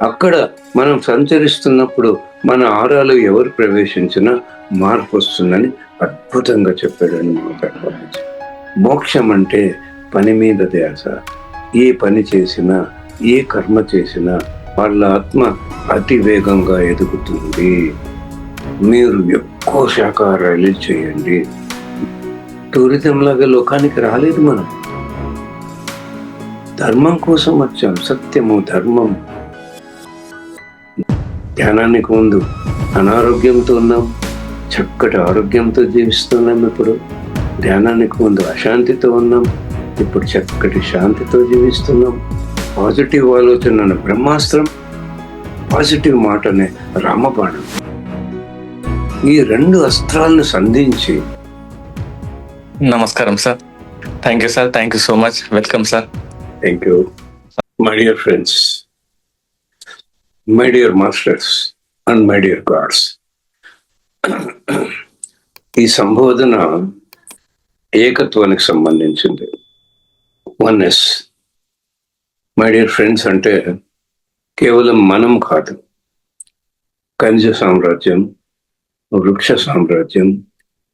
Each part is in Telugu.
అక్కడ మనం సంచరిస్తున్నప్పుడు మన ఆరాలు ఎవరు ప్రవేశించినా మార్పు వస్తుందని అద్భుతంగా చెప్పాడని మాట్లాడుకోవచ్చు. మోక్షం అంటే పని మీద ధ్యాస. ఏ పని చేసినా, ఏ కర్మ చేసినా వాళ్ళ ఆత్మ అతి వేగంగా ఎదుగుతుంది. మీరు ఎక్కువ శాకాహారాలు చేయండి. టూరిజం లాగా లోకానికి రాలేదు మనం. ధర్మం కోసం వచ్చాం. సత్యము, ధర్మం. ధ్యానానికి ముందు అనారోగ్యంతో ఉన్నాం, చక్కటి ఆరోగ్యంతో జీవిస్తున్నాం. ఇప్పుడు ధ్యానానికి ముందు అశాంతితో ఉన్నాం, ఇప్పుడు చక్కటి శాంతితో జీవిస్తున్నాం. పాజిటివ్ ఆలోచన అనే బ్రహ్మాస్త్రం, పాజిటివ్ మాట అనే రామబాణం. ఈ రెండు అస్త్రాలను సంధించి. నమస్కారం sir. Thank you sir. Thank you so much. Welcome sir. Thank you my dear friends, my dear masters and my dear God's. ఈ సంబోధన ఏకత్వానికి సంబంధించింది. వన్నెస్. మై డియర్ ఫ్రెండ్స్ అంటే కేవలం మనం కాదు. ఖనిజ సామ్రాజ్యం, వృక్ష సామ్రాజ్యం,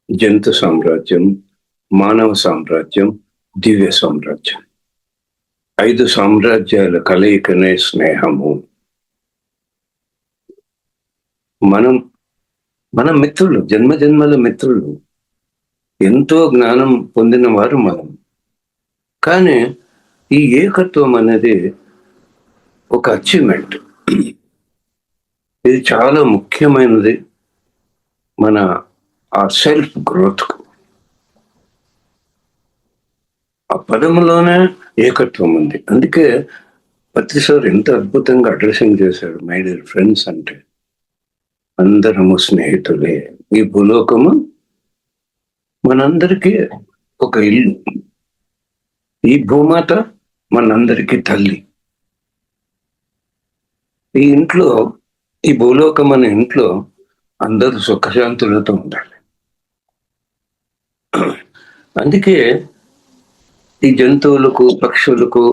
జంతు సామ్రాజ్యం, మానవ సామ్రాజ్యం, దివ్య సామ్రాజ్యం. 5 సామ్రాజ్యాల కలయికనే స్నేహము. మన మిత్రులు, జన్మజన్మల మిత్రులు, ఎంతో జ్ఞానం పొందిన వారు మనం. కానీ ఈ ఏకత్వం అనేది ఒక అచీవ్మెంట్. ఇది చాలా ముఖ్యమైనది మన ఆ సెల్ఫ్ గ్రోత్కు. ఆ పదములోనే ఏకత్వం ఉంది. అందుకే పత్రిసారి ఎంత అద్భుతంగా అడ్రసింగ్ చేశాడు. మై డియర్ ఫ్రెండ్స్ అంటే అందరము స్నేహితులే. ఈ భూలోకము మనందరికీ ఒక ఇల్లు. ఈ భూమాత మనందరికీ తల్లి. ఈ ఇంట్లో, ఈ భూలోకం అనే ఇంట్లో అందరూ సుఖశాంతులతో ఉండాలి. అందుకే ఈ జంతువులకు, పక్షులకు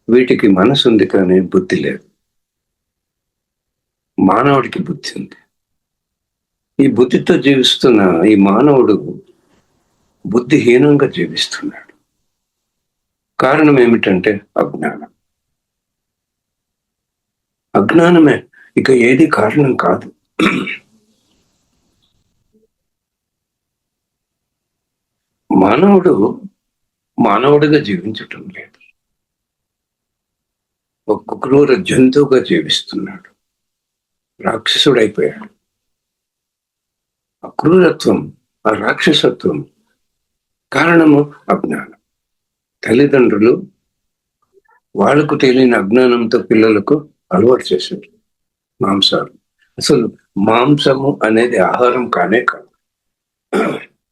వీటికి మనసు ఉంది కానీ బుద్ధి లేదు. మానవుడికి బుద్ధి ఉంది. ఈ బుద్ధితో జీవిస్తున్న ఈ మానవుడు బుద్ధిహీనంగా జీవిస్తున్నాడు. కారణం ఏమిటంటే అజ్ఞానం. అజ్ఞానమే, ఇక ఏది కారణం కాదు. మానవుడు మానవుడిగా జీవించటం లేదు. ఒక క్రూర జంతువుగా జీవిస్తున్నాడు. రాక్షసుడైపోయాడు. ఆ క్రూరత్వం, ఆ రాక్షసత్వం కారణము అజ్ఞానం. తల్లిదండ్రులు వాళ్ళకు తెలియని అజ్ఞానంతో పిల్లలకు అలవాటు చేశారు మాంసాలు. అసలు మాంసము అనేది ఆహారం కానే కాదు.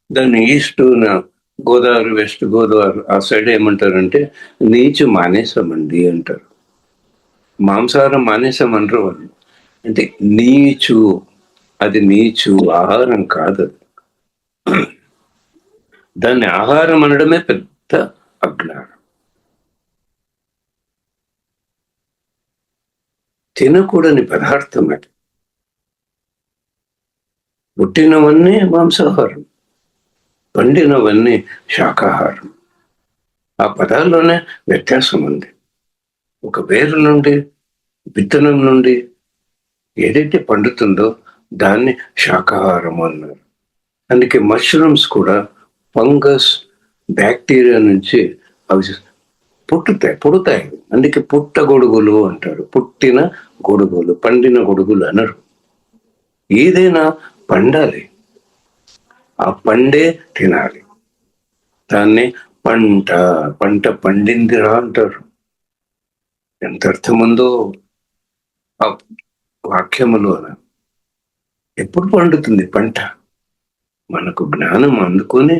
దాన్ని ఈస్ట్, గోదావరి, వెస్ట్ గోదావరి ఆ సైడ్ ఏమంటారంటే నీచు మానేసామండి అంటారు. మాంసాహారం మానేసామంటారు వాళ్ళు. అంటే నీచు, అది నీచు, ఆహారం కాదు. దాన్ని ఆహారం అనడమే పెద్ద అజ్ఞానం. తినకూడని పదార్థం అది. పుట్టినవన్నీ మాంసాహారం, పండినవన్నీ శాకాహారం. ఆ పదాల్లోనే వ్యత్యాసం ఉంది. ఒక వేరు నుండి, విత్తనం నుండి ఏదైతే పండుతుందో దాన్ని శాకాహారం అన్నారు. అందుకే మష్రూమ్స్ కూడా ఫంగస్, బ్యాక్టీరియా నుంచి అవి పుడతాయి. అందుకే పుట్ట గొడుగులు అంటారు. పుట్టిన గొడుగులు, పండిన గొడుగులు అనరు. ఏదైనా పండాలి, ఆ పండే తినాలి. దాన్ని పంట పండిందిరా అంటారు. ఎంత అర్థముందో ఆ వాక్యములో. ఎప్పుడు పండుతుంది పంట? మనకు జ్ఞానం అందుకొని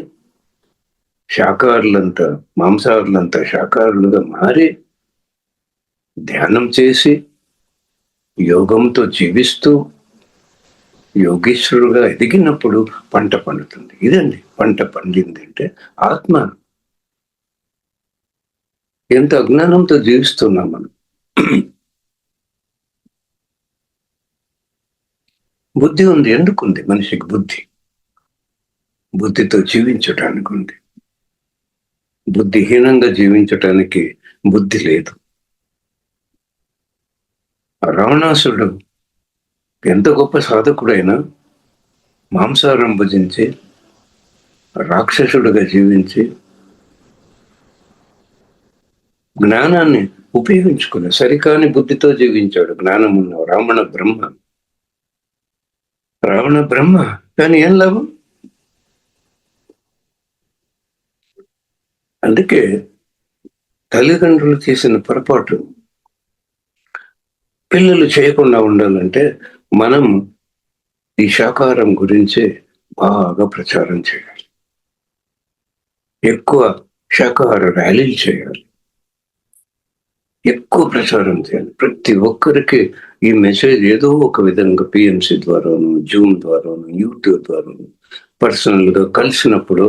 శాకాహారులంతా, మాంసాహారులంతా శాకాహారులుగా మారి ధ్యానం చేసి యోగంతో జీవిస్తూ యోగేశ్వరుగా ఎదిగినప్పుడు పంట పండుతుంది. ఇదండి పంట పండింది అంటే ఆత్మ. ఎంత అజ్ఞానంతో జీవిస్తున్నాం మనం. బుద్ధి ఉంది. ఎందుకుంది మనిషికి బుద్ధి? బుద్ధితో జీవించటానికి ఉంది. బుద్ధిహీనంగా జీవించటానికి బుద్ధి లేదు. రావణాసుడు ఎంత గొప్ప సాధకుడైనా మాంసాహారం భుజించి రాక్షసుడుగా జీవించి జ్ఞానాన్ని ఉపయోగించుకుని సరికాని బుద్ధితో జీవించాడు. జ్ఞానం ఉన్న రావణ బ్రహ్మ కానీ ఏం లాభం? అందుకే తల్లిదండ్రులు చేసిన పొరపాటు పిల్లలు చేయకుండా ఉండాలంటే మనం ఈ శాకాహారం గురించి బాగా ప్రచారం చేయాలి. ఎక్కువ శాకాహార ర్యాలీలు చేయాలి. ఎక్కువ ప్రచారం చేయాలి. ప్రతి ఒక్కరికి ఈ మెసేజ్ ఏదో ఒక విధంగా పిఎంసి ద్వారాను, జూమ్ ద్వారాను, యూట్యూబ్ ద్వారాను పర్సనల్ గా కలిసినప్పుడు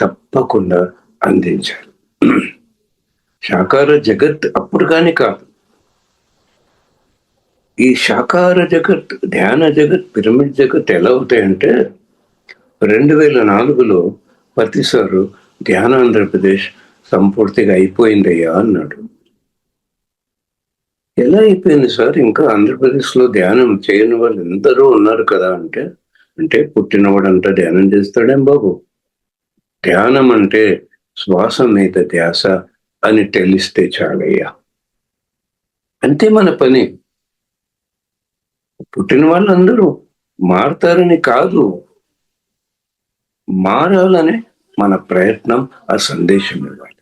తప్పకుండా అందించాలి. శాకాహార జగత్ అప్పుడు కానీ కాదు. ఈ శాకాహార జగత్, ధ్యాన జగత్, పిరమిడ్ జగత్ ఎలా అవుతాయంటే 2004లో పత్రిసారు ధ్యాన ఆంధ్రప్రదేశ్ సంపూర్తిగా అయిపోయిందయ్యా అన్నాడు. ఎలా అయిపోయింది సార్? ఇంకా ఆంధ్రప్రదేశ్లో ధ్యానం చేయని వాళ్ళు ఎందరో ఉన్నారు కదా అంటే పుట్టినవాడంతా ధ్యానం చేస్తాడేం బాబు? ధ్యానం అంటే శ్వాస మీద ధ్యాస అని తెలిస్తే చాలయ్యా. అంతే మన పని. పుట్టిన వాళ్ళందరూ మారతారని కాదు, మారాలని మన ప్రయత్నం, ఆ సందేశం ఇవ్వాలి.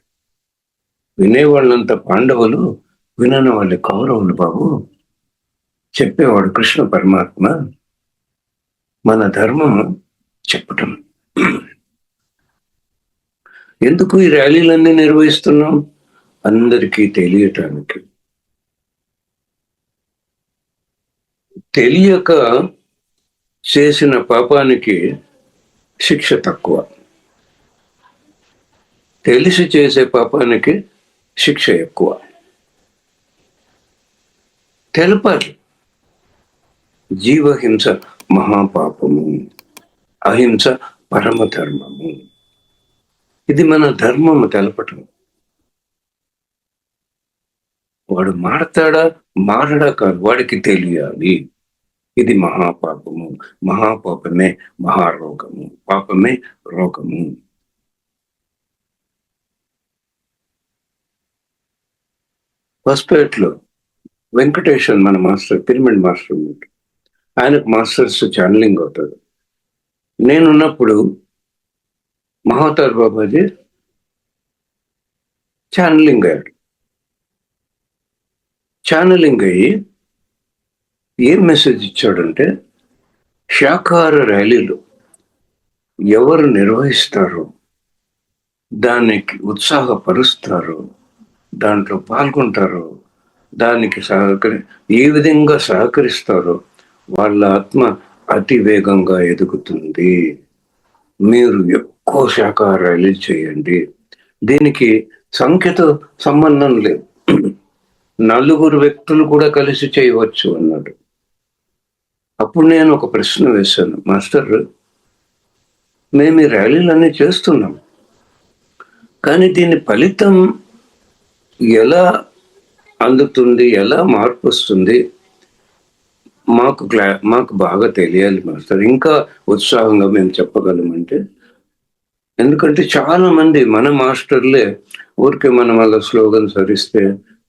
వినేవాళ్ళంతా పాండవులు, వినని వాళ్ళ కౌరవులు బాబు. చెప్పేవాడు కృష్ణ పరమాత్మ. మన ధర్మము చెప్పటం. ఎందుకు ఈ ర్యాలీలన్నీ నిర్వహిస్తున్నాం? అందరికీ తెలియటానికి. తెలియక చేసిన పాపానికి శిక్ష తక్కువ, తెలిసి చేసే పాపానికి శిక్ష ఎక్కువ. తెలపాలి. జీవహింస మహాపాపము, అహింస పరమధర్మము. ఇది మన ధర్మము తెలపటం. వాడు మారతాడా మారడా కాదు, వాడికి తెలియాలి. ఇది మహాపాపము, మహాపాపమే మహారోగము, పాపమే రోగము. హోస్పేట్లో వెంకటేశ్వర్ మన మాస్టర్, పిరమిడ్ మాస్టర్ ఉన్నాడు. ఆయనకు మాస్టర్స్ ఛానలింగ్ అవుతాడు. నేనున్నప్పుడు మహావతార్ బాబాజీ ఛానలింగ్ అయ్యాడు. ఛానలింగ్ అయ్యి ఏం మెసేజ్ ఇచ్చాడంటే, శాకాహార ర్యాలీలు ఎవరు నిర్వహిస్తారో, దానికి ఉత్సాహపరుస్తారో, దాంట్లో పాల్గొంటారో, దానికి ఏ విధంగా సహకరిస్తారో వాళ్ళ ఆత్మ అతి వేగంగా ఎదుగుతుంది. మీరు ఎక్కువ శాకాహార ర్యాలీలు చేయండి. దీనికి సంఖ్యతో సంబంధం లేదు, 4 వ్యక్తులు కూడా కలిసి చేయవచ్చు అన్నాడు. అప్పుడు నేను ఒక ప్రశ్న వేశాను, మాస్టర్ మేము ఈ ర్యాలీలన్నీ చేస్తున్నాం, కానీ దీని ఫలితం ఎలా అందుతుంది, ఎలా మార్పు వస్తుంది, మాకు బాగా తెలియాలి మాస్టర్. ఇంకా ఉత్సాహంగా మేము చెప్పగలమంటే, ఎందుకంటే చాలా మంది మన మాస్టర్లే ఊరికే మనం అలా స్లోగన్స్ హరిస్తే,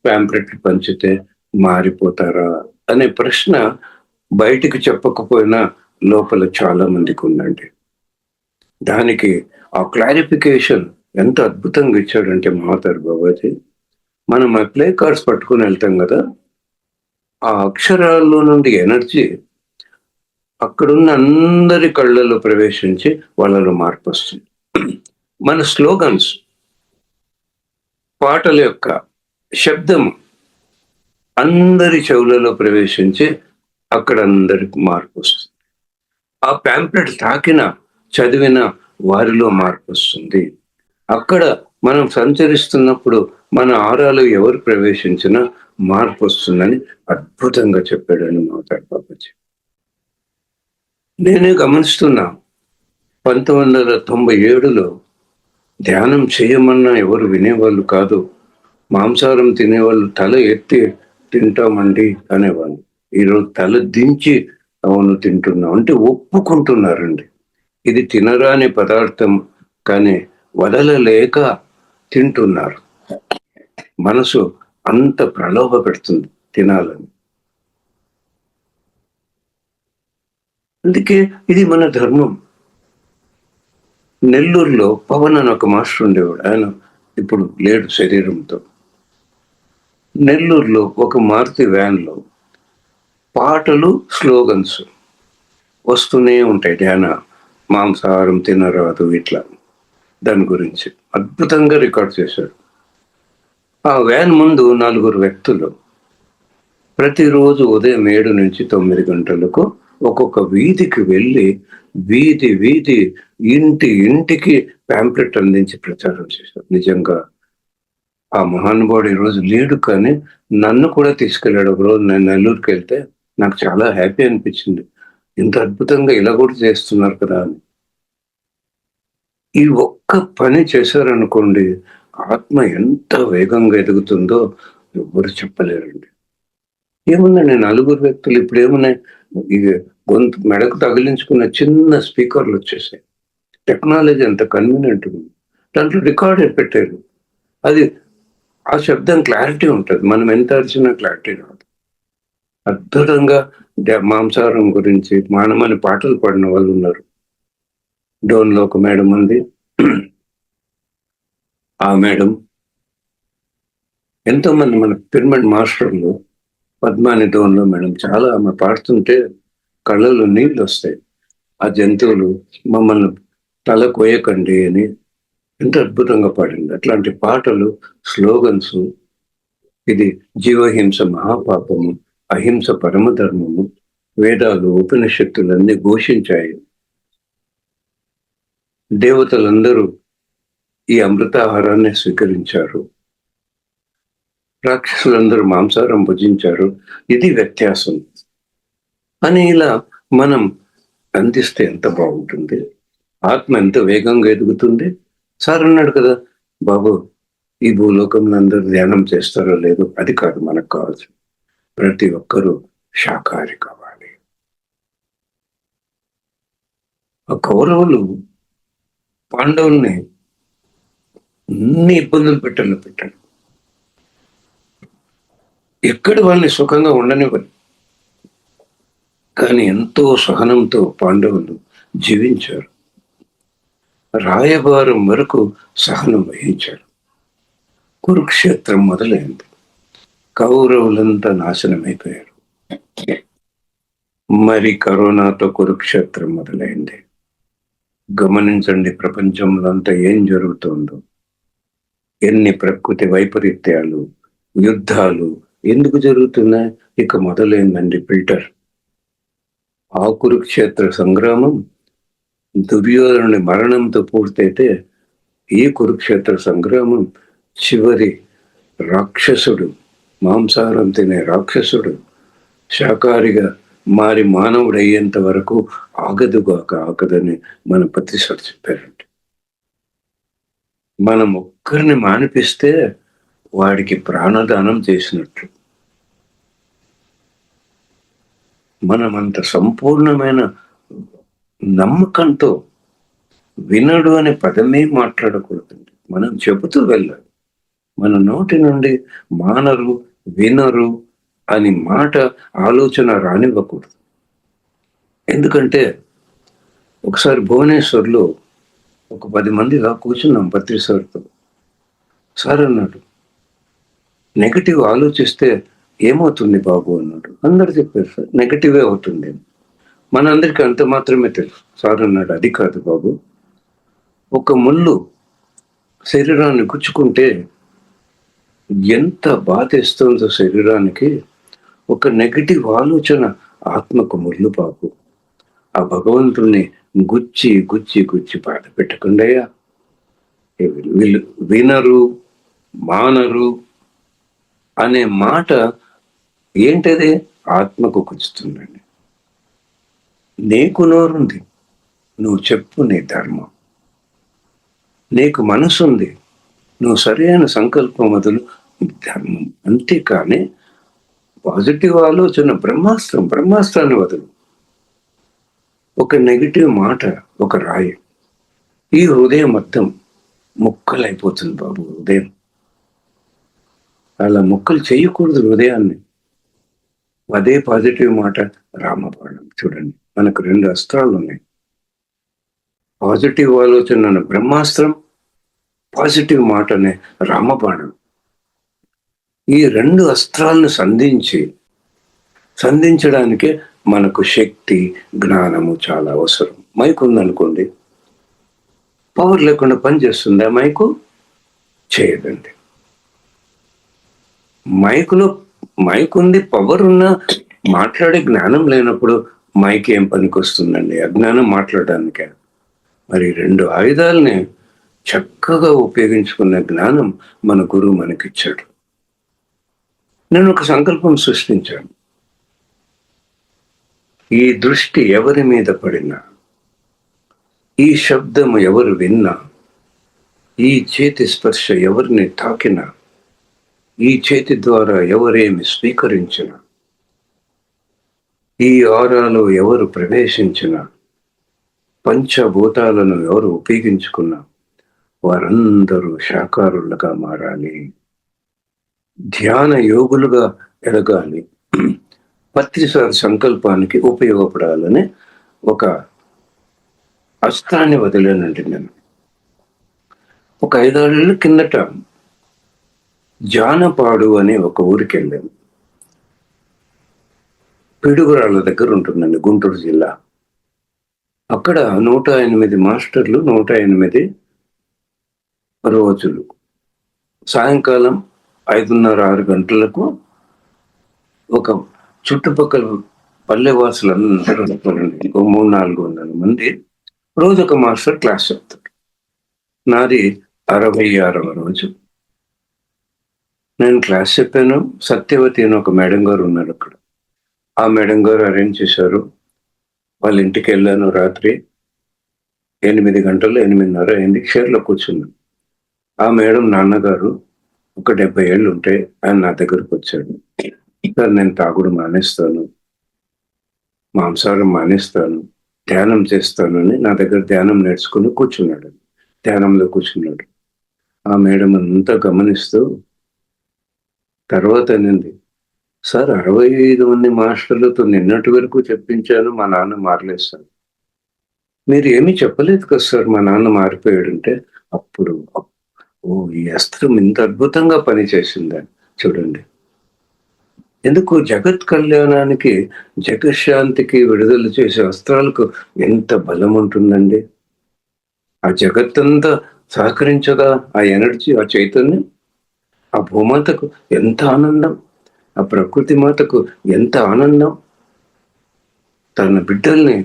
ప్యాంప్లెట్లు పంచితే మారిపోతారా అనే ప్రశ్న బయటికి చెప్పకపోయినా లోపల చాలా మందికి ఉందండి. దానికి ఆ క్లారిఫికేషన్ ఎంత అద్భుతంగా ఇచ్చాడంటే మహావతార్ బాబాజీ. మనం ఆ ప్లే కార్డ్స్ పట్టుకుని వెళ్తాం కదా, ఆ అక్షరాల్లో నుండి ఎనర్జీ అక్కడున్న అందరి కళ్ళలో ప్రవేశించి వాళ్ళలో మార్పు వస్తుంది. మన స్లోగన్స్, పాటల యొక్క శబ్దం అందరి చెవులలో ప్రవేశించి అక్కడ అందరికి మార్పు వస్తుంది. ఆ ప్యాంప్లెట్ తాకిన, చదివిన వారిలో మార్పు వస్తుంది. అక్కడ మనం సంచరిస్తున్నప్పుడు మన ఆరాలు ఎవరు ప్రవేశించినా మార్పు వస్తుందని అద్భుతంగా చెప్పాడని మహావతార్ బాబాజీ. నేనే గమనిస్తున్నా 1997లో ధ్యానం చేయమన్నా ఎవరు వినేవాళ్ళు కాదు. మాంసాహారం తినేవాళ్ళు తల ఎత్తి తింటామండి అనేవాళ్ళు. ఈరోజు తల దించి అవును తింటున్నాం అంటే ఒప్పుకుంటున్నారండి. ఇది తినరాని పదార్థం కానీ వదలలేక తింటున్నారు. మనసు అంత ప్రలోభ పెడుతుంది తినాలని. అందుకే ఇది మన ధర్మం. నెల్లూరులో పవన్ అని ఒక మాస్టర్ ఉండేవాడు. ఆయన ఇప్పుడు లేడు శరీరంతో. నెల్లూరులో ఒక మారుతి వ్యాన్లో పాటలు, స్లోగన్స్ వస్తూనే ఉంటాయి. ధ్యాన మాంసాహారం తినరాదు ఇట్లా దాని గురించి అద్భుతంగా రికార్డ్ చేశారు. ఆ వ్యాన్ ముందు 4 వ్యక్తులు ప్రతిరోజు ఉదయం 7 నుంచి 9 గంటలకు ఒక్కొక్క వీధికి వెళ్ళి వీధి వీధి ఇంటి ఇంటికి ప్యాంప్లెట్ అందించి ప్రచారం చేశారు. నిజంగా ఆ మహానుభావుడు ఈరోజు లేడు కానీ నన్ను కూడా తీసుకెళ్ళాడు. ఒకరోజు నేను నెల్లూరుకి వెళ్తే నాకు చాలా హ్యాపీ అనిపించింది. ఇంత అద్భుతంగా ఇలా కూడా చేస్తున్నారు కదా అని. ఈ ఒక్క పని చేశారనుకోండి, ఆత్మ ఎంత వేగంగా ఎదుగుతుందో ఎవ్వరు చెప్పలేరండి. ఏముందండి 4 వ్యక్తులు ఇప్పుడు ఏమున్నాయి, ఇక గొంతు మెడకు తగిలించుకున్న చిన్న స్పీకర్లు వచ్చేసాయి. టెక్నాలజీ అంత కన్వీనియంట్ ఉంది. దాంట్లో రికార్డర్ పెట్టారు. అది ఆ శబ్దం క్లారిటీ ఉంటుంది. మనం ఎంత అరిచినా క్లారిటీ రాదు. అద్భుతంగా మాంసాహారం గురించి మానమని పాటలు పాడిన వాళ్ళు ఉన్నారు. డోన్లో ఒక మేడం ఉంది. ఆ మేడం ఎంతో మంది మన పిరమిడ్ మాస్టర్లు, పద్మాని డోన్లో మేడం చాలా ఆమె పాడుతుంటే కళ్ళలో నీళ్ళు వస్తాయి. ఆ జంతువులు మమ్మల్ని తల కోయకండి అని ఎంత అద్భుతంగా పాడింది. అట్లాంటి పాటలు, స్లోగన్స్, ఇది జీవహింస మహాపాపము, అహింస పరమధర్మము, వేదాలు ఉపనిషత్తులన్నీ ఘోషించాయి. దేవతలందరూ ఈ అమృతాహారాన్ని స్వీకరించారు. రాక్షసులందరూ మాంసాహారం భుజించారు. ఇది వ్యత్యాసం అని ఇలా మనం అందిస్తే ఎంత బాగుంటుంది. ఆత్మ ఎంత వేగంగా ఎదుగుతుంది. సార్ అన్నాడు కదా, బాబు ఈ భూలోకంలో అందరూ ధ్యానం చేస్తారో లేదో అది కాదు మనకు కావాల్సి. ప్రతి ఒక్కరూ శాకాహారి కావాలి. ఆ కౌరవులు పాండవుల్ని అన్ని ఇబ్బందులు పెట్టారు. ఎక్కడ వాళ్ళని సుఖంగా ఉండనివ్వరు. కానీ ఎంతో సహనంతో పాండవులు జీవించారు. రాయబారం వరకు సహనం వహించారు. కురుక్షేత్రం మొదలైంది. కౌరవులంతా నాశనమైపోయారు. మరి కరోనాతో కురుక్షేత్రం మొదలైంది. గమనించండి ప్రపంచంలో అంతా ఏం జరుగుతుందో. ఎన్ని ప్రకృతి వైపరీత్యాలు, యుద్ధాలు ఎందుకు జరుగుతున్నాయి? ఇక మొదలైందండి ఫిల్టర్. ఆ కురుక్షేత్ర సంగ్రామం దుర్యోధనుని మరణంతో పూర్తయితే ఈ కురుక్షేత్ర సంగ్రామం చివరి రాక్షసుడు, మాంసాహారం తినే రాక్షసుడు శాకాహారిగా మారి మానవుడు అయ్యేంత వరకు ఆగదని మన ప్రతిసారి చెప్పారండి. మనం ఒక్కరిని మానిపిస్తే వాడికి ప్రాణదానం చేసినట్లు. మనమంత సంపూర్ణమైన నమ్మకంతో వినడు అనే పదమే మాట్లాడకూడదండి. మనం చెబుతూ వెళ్ళాలి. మన నోటి నుండి మానరు, వినరు అని మాట, ఆలోచన రానివ్వకూడదు. ఎందుకంటే ఒకసారి భువనేశ్వర్లో ఒక 10 మంది ఇలా కూర్చున్నాం పత్రి సార్తో. సార్ అన్నాడు, నెగటివ్ ఆలోచిస్తే ఏమవుతుంది బాబు అన్నాడు. అందరు చెప్పారు, సార్ నెగటివే అవుతుంది. మనందరికీ అంత మాత్రమే తెలుసు. సార్ అన్నాడు, అది కాదు బాబు, ఒక ముళ్ళు శరీరాన్ని గుచ్చుకుంటే ఎంత బాధేస్తుందో శరీరానికి, ఒక నెగటివ్ ఆలోచన ఆత్మకు ముళ్ళు బాబు. ఆ భగవంతుణ్ణి గుచ్చి గుచ్చి గుచ్చి బాధ పెట్టకుండాయా. వీళ్ళు వినరు, మానరు అనే మాట ఏంటది? ఆత్మకు గుచ్చుతుందండి. నీకు నోరుంది, నువ్వు చెప్పు నీ ధర్మం. నీకు మనసుంది, నువ్వు సరైన సంకల్పం వదులు ధర్మం. అంతేకాని పాజిటివ్ ఆలోచన బ్రహ్మాస్త్రాన్ని వదులు. ఒక నెగిటివ్ మాట, ఒక రాయి, ఈ హృదయం మొత్తం ముక్కలైపోతుంది బాబు. హృదయం అలా ముక్కలు చేయకూడదు హృదయాన్ని. అదే పాజిటివ్ మాట రామబాణం. చూడండి, మనకు 2 అస్త్రాలు ఉన్నాయి. పాజిటివ్ ఆలోచన అనే బ్రహ్మాస్త్రం, పాజిటివ్ మాట అనే రామబాణం. ఈ 2 అస్త్రాలను సంధించడానికే మనకు శక్తి, జ్ఞానము చాలా అవసరం. మైక్ ఉందనుకోండి, పవర్ లేకుండా పనిచేస్తుందా మైకు? చేయదండి. మైక్ ఉంది, పవర్ ఉన్నా మాట్లాడే జ్ఞానం లేనప్పుడు మైక్ ఏం పనికి వస్తుందండి? అజ్ఞానం మాట్లాడడానికే. మరి 2 ఆయుధాలని చక్కగా ఉపయోగించుకున్న జ్ఞానం మన గురువు మనకిచ్చాడు. నేను ఒక సంకల్పం సృష్టించాను. ఈ దృష్టి ఎవరి మీద పడినా, ఈ శబ్దము ఎవరు విన్నా, ఈ చేతి స్పర్శ ఎవరిని తాకినా, ఈ చేతి ద్వారా ఎవరేమి స్వీకరించిన, ఈ ఆరాలో ఎవరు ప్రవేశించిన, పంచభూతాలను ఎవరు ఉపయోగించుకున్నా వారందరూ శాకారులుగా మారాలి, ధ్యాన యోగులుగా ఎదగాలి, పత్రిసారి సంకల్పానికి ఉపయోగపడాలని ఒక అస్త్రాన్ని వదిలేనండి నేను. ఒక 5-6 ఏళ్ళ కిందట జానపాడు అనే ఒక ఊరికి వెళ్ళాను. పిడుగురాళ్ళ దగ్గర ఉంటుందండి, గుంటూరు జిల్లా. అక్కడ 108 మాస్టర్లు, 108 రోజులు. సాయంకాలం 5:30-6 గంటలకు ఒక చుట్టుపక్కల పల్లెవాసులందరూ 300-400 మంది రోజు ఒక మాస్టర్ క్లాస్ చెప్తారు. నాది 66వ రోజు. నేను క్లాస్ చెప్పాను. సత్యవతి అని ఒక మేడం గారు ఉన్నారు అక్కడ. ఆ మేడం గారు అరేంజ్ చేశారు. వాళ్ళ ఇంటికి వెళ్ళాను. రాత్రి 8 గంటలు, 8:30 అయింది. చైర్లో కూర్చున్నాను. ఆ మేడం నాన్నగారు ఒక 70 ఏళ్ళు ఉంటే ఆయన నా దగ్గరకు వచ్చాడు. సార్, నేను తాగుడు మానేస్తాను, మాంసాహారం మానేస్తాను, ధ్యానం చేస్తానని నా దగ్గర ధ్యానం నేర్చుకుని కూర్చున్నాడు. ధ్యానంలో కూర్చున్నాడు. ఆ మేడం అంతా గమనిస్తూ తర్వాత అనింది, సార్ 65 మంది మాస్టర్లతో నిన్నటి వరకు చెప్పించాను, మా నాన్న మారలేదు సార్. మీరు ఏమీ చెప్పలేదు కదా సార్, మా నాన్న మారిపోయాడంటే. అప్పుడు ఓ, ఈ అస్త్రం ఇంత అద్భుతంగా పనిచేసిందని. చూడండి, ఎందుకు జగత్ కళ్యాణానికి, జగశాంతికి విడుదల చేసే అస్త్రాలకు ఎంత బలం ఉంటుందండి. ఆ జగత్తంతా సహకరించగా ఆ ఎనర్జీ, ఆ చైతన్యం, ఆ భూమాతకు ఎంత ఆనందం, ఆ ప్రకృతి మాతకు ఎంత ఆనందం. తన బిడ్డల్ని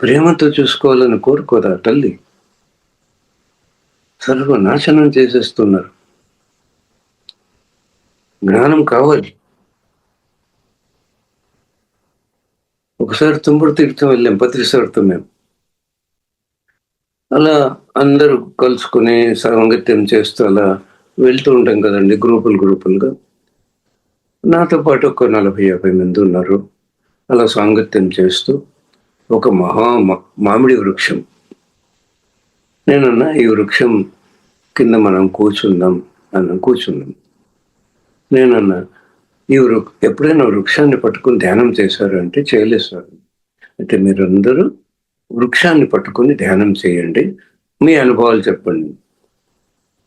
ప్రేమతో చూసుకోవాలని కోరుకోదా తల్లి? సర్వనాశనం చేసేస్తున్నారు. జ్ఞానం కావాలి. ఒకసారి తుంబుడు తీర్థం వెళ్ళాం, పత్రిసారితో మేము. అలా అందరూ కలుసుకుని సాంగత్యం చేస్తూ అలా వెళ్తూ ఉంటాం కదండి, గ్రూపులుగా. నాతో పాటు ఒక 40-50 మంది ఉన్నారు. అలా సాంగత్యం చేస్తూ ఒక మామిడి వృక్షం. నేనన్నా, ఈ వృక్షం కింద మనం కూర్చున్నాం. నేనన్నా, ఎప్పుడైనా వృక్షాన్ని పట్టుకుని ధ్యానం చేశారు అంటే చేయలేదు సార్. అంటే మీరందరూ వృక్షాన్ని పట్టుకుని ధ్యానం చేయండి, మీ అనుభవాలు చెప్పండి.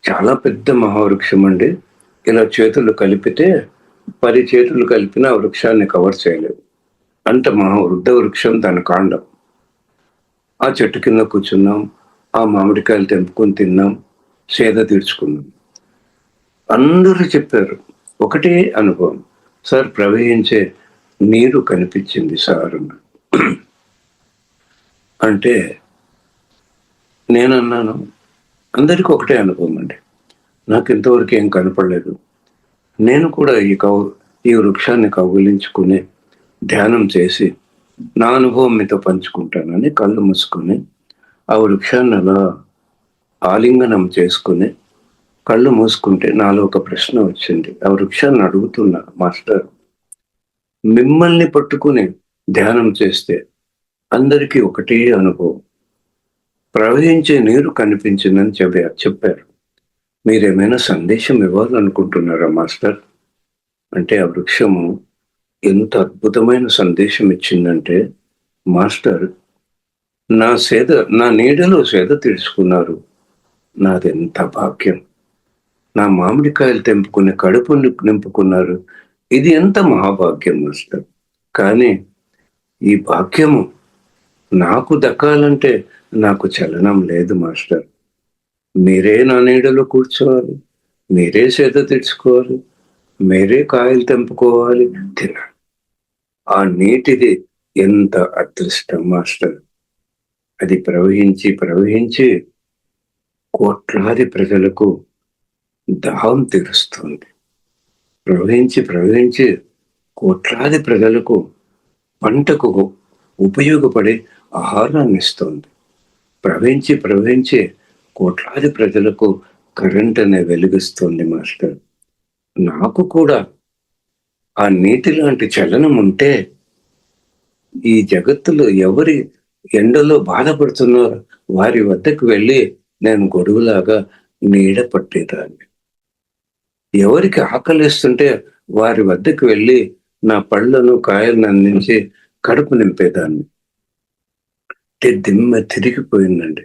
చాలా పెద్ద మహావృక్షం అండి. ఇలా చేతులు కలిపితే 10 చేతులు కలిపిన వృక్షాన్ని కవర్ చేయలేవు. అంత వృద్ధ వృక్షం, దాని కాండం. ఆ చెట్టు కింద కూర్చున్నాం, ఆ మామిడికాయలు తెంపుకొని తిన్నాం, సేద తీర్చుకున్నాం. అందరూ చెప్పారు ఒకటే అనుభవం, సార్ ప్రవహించే నీరు కనిపించింది సార్. అంటే నేనన్నాను, అందరికీ ఒకటే అనుభవం అండి, నాకు ఇంతవరకు ఏం కనపడలేదు. నేను కూడా ఈ వృక్షాన్ని కౌగిలించుకుని ధ్యానం చేసి నా అనుభవం మీతో పంచుకుంటానని కళ్ళు మూసుకొని ఆ వృక్షాన్ని అలా ఆలింగనం చేసుకుని కళ్ళు మూసుకుంటే నాలో ఒక ప్రశ్న వచ్చింది. ఆ వృక్షాన్ని అడుగుతున్నా, మాస్టర్, మిమ్మల్ని పట్టుకుని ధ్యానం చేస్తే అందరికీ ఒకటే అనుభవం, ప్రవహించే నీరు కనిపించిందని చెప్పారు. మీరేమైనా సందేశం ఇవ్వాలనుకుంటున్నారా మాస్టర్ అంటే, ఆ వృక్షము ఎంత అద్భుతమైన సందేశం ఇచ్చిందంటే, మాస్టర్, నా నీడలో సేద తీర్చుకున్నారు, నాదెంత భాగ్యం. నా మామిడికాయలు తెంపుకుని కడుపు నింపుకున్నారు, ఇది ఎంత మహాభాగ్యం మాస్టర్. కానీ ఈ భాగ్యము నాకు దక్కాలంటే నాకు చలనం లేదు మాస్టర్. మీరే నా నీడలో కూర్చోవాలి, మీరే సేద తీర్చుకోవాలి, మీరే కాయలు తెంపుకోవాలి, తినాలి. ఆ నీటిది ఎంత అదృష్టం మాస్టర్. అది ప్రవహించి ప్రవహించి కోట్లాది ప్రజలకు దాహం తీరుస్తుంది. ప్రవహించి ప్రవహించి కోట్లాది ప్రజలకు పంటకు ఉపయోగపడే ఆహారాన్ని ఇస్తుంది. ప్రవహించి ప్రవహించి కోట్లాది ప్రజలకు కరెంట్ అనే వెలిగిస్తుంది మాస్టర్. నాకు కూడా ఆ నీటి లాంటి చలనం ఉంటే ఈ జగత్తులో ఎవరి ఎండలో బాధపడుతున్నారో వారి వద్దకు వెళ్ళి నేను గొడుగులాగా నీడ పట్టేదాన్ని. ఎవరికి ఆకలిస్తుంటే వారి వద్దకు వెళ్ళి నా పళ్ళను కాయలను అందించి కడుపు నింపేదాన్ని. దిమ్మ తిరిగిపోయిందండి.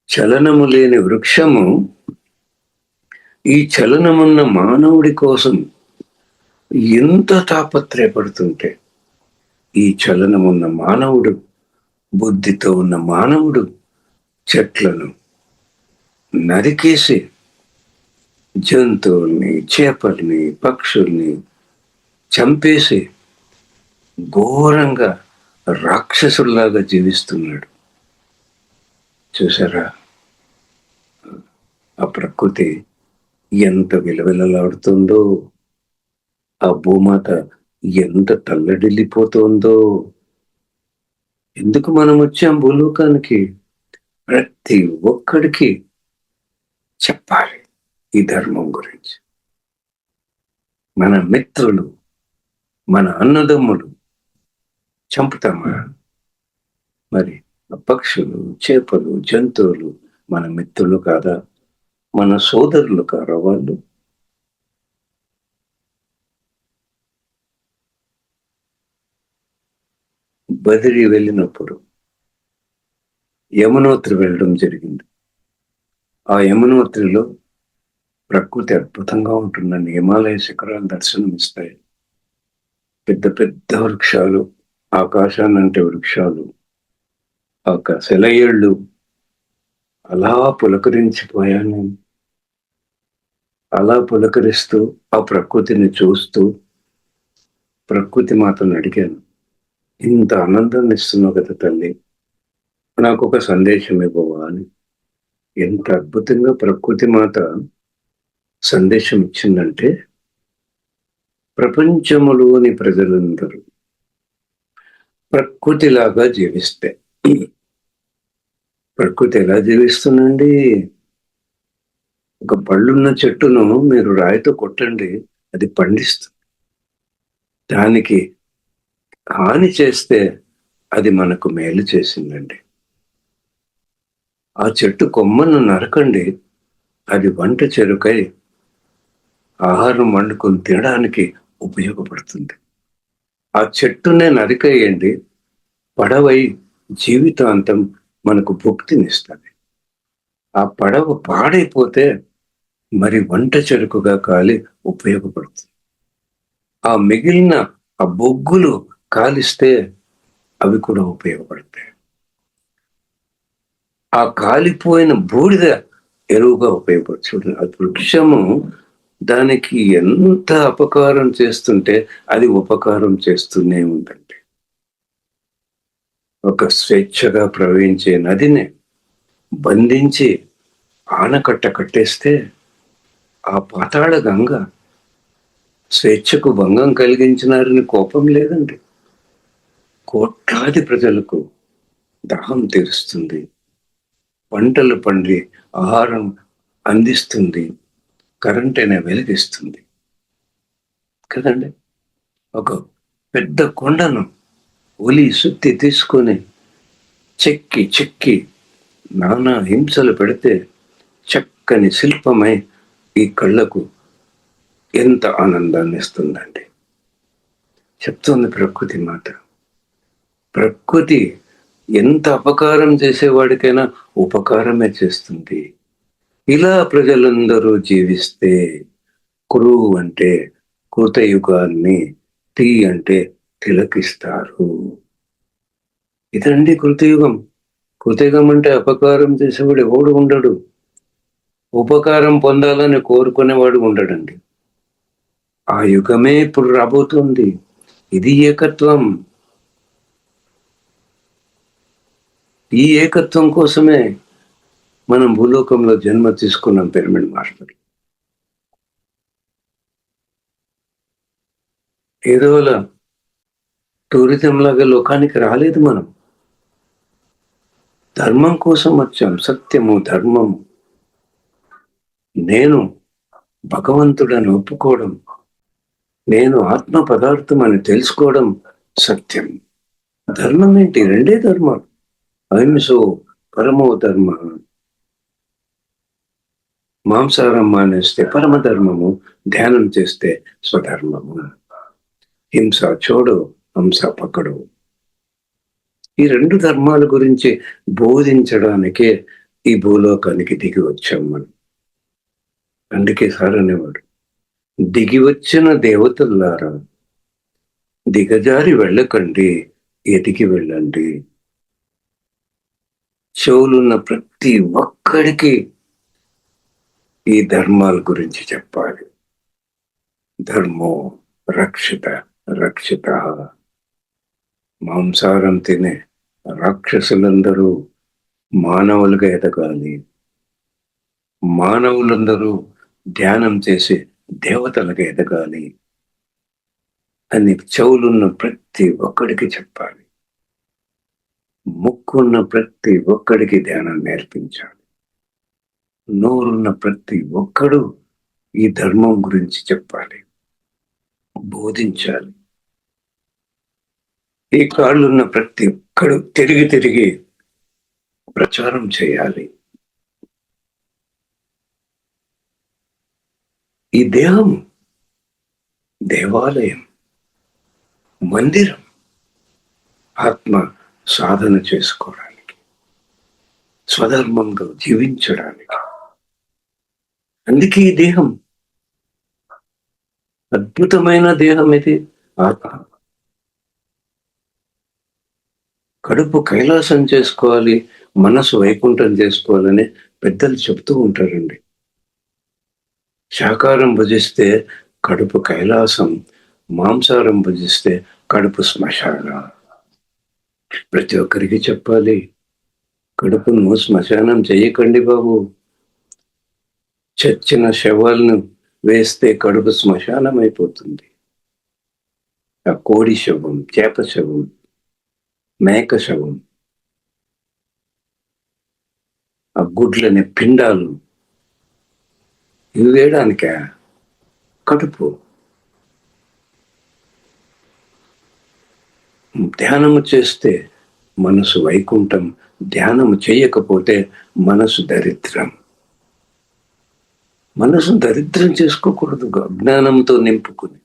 చలనము లేని వృక్షము ఈ చలనమున్న మానవుడి కోసం ఎంత తాపత్రయపడుతుంటే, ఈ చలనమున్న మానవుడు, బుద్ధితో ఉన్న మానవుడు చెట్లను నరికేసి జంతువుల్ని, చేపల్ని, పక్షుల్ని చంపేసి ఘోరంగా రాక్షసుల్లాగా జీవిస్తున్నాడు. చూసారా ఆ ప్రకృతి ఎంత విలవిలలాడుతుందో, ఆ భూమాత ఎంత తల్లడిల్లిపోతుందో. ఎందుకు మనం వచ్చాం భూలోకానికి? ప్రతి ఒక్కడికి చెప్పాలి ఈ ధర్మం గురించి. మన మిత్రులు, మన అన్నదమ్ములు చంపుతామా? మరి పక్షులు, చేపలు, జంతువులు మన మిత్రులు కాదా? మన సోదరులు కారా వాళ్ళు? బదిరి వెళ్ళినప్పుడు యమునోత్రి వెళ్ళడం జరిగింది. ఆ యమునోత్రిలో ప్రకృతి అద్భుతంగా ఉంటుందండి. హిమాలయ శిఖరాలు దర్శనమిస్తాయి. పెద్ద పెద్ద వృక్షాలు, ఆకాశాన్నంటే వృక్షాలు, సెలయేళ్ళు, అలా పులకరించిపోయాను. అలా పులకరిస్తూ ఆ ప్రకృతిని చూస్తూ ప్రకృతి మాతను అడిగాను, ఇంత ఆనందాన్ని ఇస్తున్నావు కదా తల్లి, నాకు ఒక సందేశం ఇవ్వవా అని. ఎంత అద్భుతంగా ప్రకృతి మాత సందేశం ఇచ్చిందంటే, ప్రపంచములోని ప్రజలందరూ ప్రకృతిలాగా జీవిస్తే, ప్రకృతి ఎలా జీవిస్తుందండి? ఒక పళ్ళున్న చెట్టును మీరు రాయితో కొట్టండి, అది పండిస్తుంది. దానికి హాని చేస్తే అది మనకు మేలు చేసిందండి. ఆ చెట్టు కొమ్మను నరకండి, అది వంట చెరుకై ఆహారం వండుకొని తినడానికి ఉపయోగపడుతుంది. ఆ చెట్టునే నరికేయండి, పడవై జీవితాంతం మనకు భుక్తినిస్తుంది. ఆ పడవ పాడైపోతే మరి వంట చెరుకుగా కాలి ఉపయోగపడుతుంది. ఆ మిగిలిన ఆ బొగ్గులు కాలిస్తే అవి కూడా ఉపయోగపడతాయి. ఆ కాలిపోయిన బూడిద ఎరువుగా ఉపయోగపడుతుంది. ఆ వృక్షము దానికి ఎంత అపకారం చేస్తుంటే అది ఉపకారం చేస్తూనే ఉందండి. ఒక స్వేచ్ఛగా ప్రవహించే నదిని బంధించి ఆనకట్ట కట్టేస్తే ఆ పాతాళ గంగ స్వేచ్ఛకు భంగం కలిగించినారని కోపం లేదండి. కోట్లాది ప్రజలకు దాహం తీరుస్తుంది, పంటలు పండి ఆహారం అందిస్తుంది, కరెంట్ అయినా వెలిగిస్తుంది కదండి. ఒక పెద్ద కొండను ఒలి సుత్తి తీసుకొని చెక్కి చెక్కి నానా హింసలు పెడితే చక్కని శిల్పమై ఈ కళ్ళకు ఎంత ఆనందాన్ని ఇస్తుందండి. చెప్తుంది ప్రకృతి మాట. ప్రకృతి ఎంత అపకారం చేసేవాడికైనా ఉపకారమే చేస్తుంది. ఇలా ప్రజలందరూ జీవిస్తే కురు అంటే కృతయుగాన్ని, తి అంటే తిలకిస్తారు. ఇదండి కృతయుగం. కృతయుగం అంటే అపకారం చేసేవాడు ఎవడు ఉండడు, ఉపకారం పొందాలని కోరుకునేవాడు ఉండడండి. ఆ యుగమే ఇప్పుడు రాబోతుంది. ఇది ఏకత్వం. ఈ ఏకత్వం కోసమే మనం భూలోకంలో జన్మ తీసుకున్నాం పిరమిడ్ మాస్టర్. ఏదో అలా టూరిజం లాగా లోకానికి రాలేదు మనం. ధర్మం కోసం వచ్చాం. సత్యము, ధర్మము. నేను భగవంతుడని ఒప్పుకోవడం, నేను ఆత్మ పదార్థం అని తెలుసుకోవడం సత్యం. ధర్మం ఏంటి? రెండే ధర్మాలు. అహింసో పరమో ధర్మ. మాంసాహారం మానేస్తే పరమధర్మము, ధ్యానం చేస్తే స్వధర్మము. హింస చూడు, హంస పకడు. ఈ రెండు ధర్మాల గురించి బోధించడానికే ఈ భూలోకానికి దిగి వచ్చాం మనం. అందుకే సార్ అనేవాడు, దిగి వచ్చిన దేవతల్లారా, దిగజారి వెళ్ళకండి, ఎదిగి వెళ్ళండి. చెవులున్న ప్రతి ఒక్కడికి ఈ ధర్మాల గురించి చెప్పాలి. ధర్మో రక్షిత రక్షిత. మాంసాహారం తినే రాక్షసులందరూ మానవులుగా ఎదగాలి, మానవులందరూ ధ్యానం చేసి దేవతలుగా ఎదగాలి అని చెవులున్న ప్రతి ఒక్కడికి చెప్పాలి. ముక్కున్న ప్రతి ఒక్కడికి ధ్యానం నేర్పించాలి. నోరున్న ప్రతి ఒక్కడు ఈ ధర్మం గురించి చెప్పాలి, బోధించాలి. ఈ కాళ్ళున్న ప్రతి ఒక్కడు తిరిగి తిరిగి ప్రచారం చేయాలి. ఈ దేహం దేవాలయం, మందిరం, ఆత్మ సాధన చేసుకోవడానికి, స్వధర్మంగా జీవించడానికి. అందుకే ఈ దేహం అద్భుతమైన దేహం. ఇది ఆత్మ. కడుపు కైలాసం చేసుకోవాలి, మనసు వైకుంఠం చేసుకోవాలని పెద్దలు చెప్తూ ఉంటారండి. శాకాహారం భుజిస్తే కడుపు కైలాసం, మాంసాహారం భుజిస్తే కడుపు శ్మశానం. ప్రతి ఒక్కరికి చెప్పాలి, కడుపును శ్మశానం చేయకండి బాబు. చచ్చిన శవాలను వేస్తే కడుపు శ్మశానం అయిపోతుంది. ఆ కోడి శవం, చేప శవం, మేక శవం, ఆ గుడ్లని పిండాలు ఇవి వేయడానిక? కడుపు. ధ్యానము చేస్తే మనసు వైకుంఠం, ధ్యానము చేయకపోతే మనసు దరిద్రం. మనసు దరిద్రం చేసుకోకూడదు. అజ్ఞానంతో నింపుకుని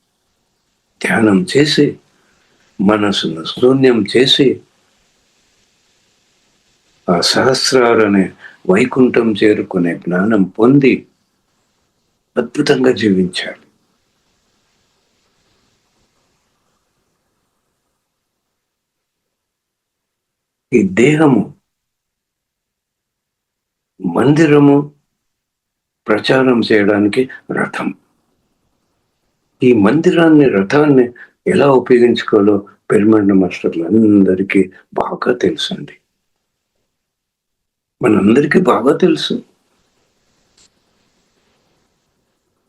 ధ్యానం చేసి మనసును శూన్యం చేసి ఆ సహస్రారనే వైకుంఠం చేరుకునే జ్ఞానం పొంది అద్భుతంగా జీవించాలి. ఈ దేహము మందిరము, ప్రచారం చేయడానికి రథం. ఈ మందిరాన్ని, రథాన్ని ఎలా ఉపయోగించుకోవాలో పిరమిడ్ మాస్టర్లు అందరికీ బాగా తెలుసండి. మనందరికీ బాగా తెలుసు.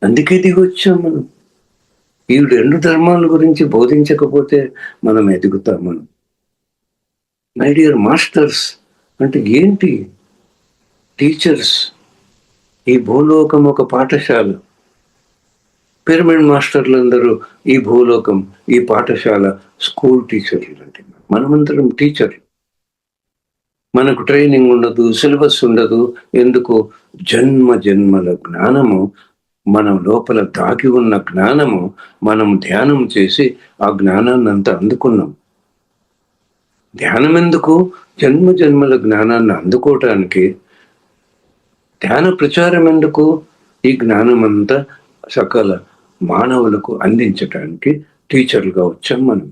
అందుకే దిగొచ్చాం మనం. ఈ రెండు ధర్మాల గురించి బోధించకపోతే మనం ఎదుగుతాం మనం. మై డియర్ మాస్టర్స్ అంటే ఏంటి? టీచర్స్. ఈ భూలోకం ఒక పాఠశాల. పిరమిడ్ మాస్టర్లందరూ ఈ భూలోకం, ఈ పాఠశాల స్కూల్ టీచర్లు అంటే మనమందరం టీచర్లు. మనకు ట్రైనింగ్ ఉండదు, సిలబస్ ఉండదు. ఎందుకు? జన్మ జన్మల జ్ఞానము, మన లోపల దాగి ఉన్న జ్ఞానము మనం ధ్యానం చేసి ఆ జ్ఞానాన్ని అంతా అందుకున్నాం. ధ్యానం ఎందుకు? జన్మ జన్మల జ్ఞానాన్ని అందుకోవటానికి. ధ్యాన ప్రచారం ఎందుకు? ఈ జ్ఞానం అంతా సకల మానవులకు అందించటానికి టీచర్లుగా వచ్చాం మనం.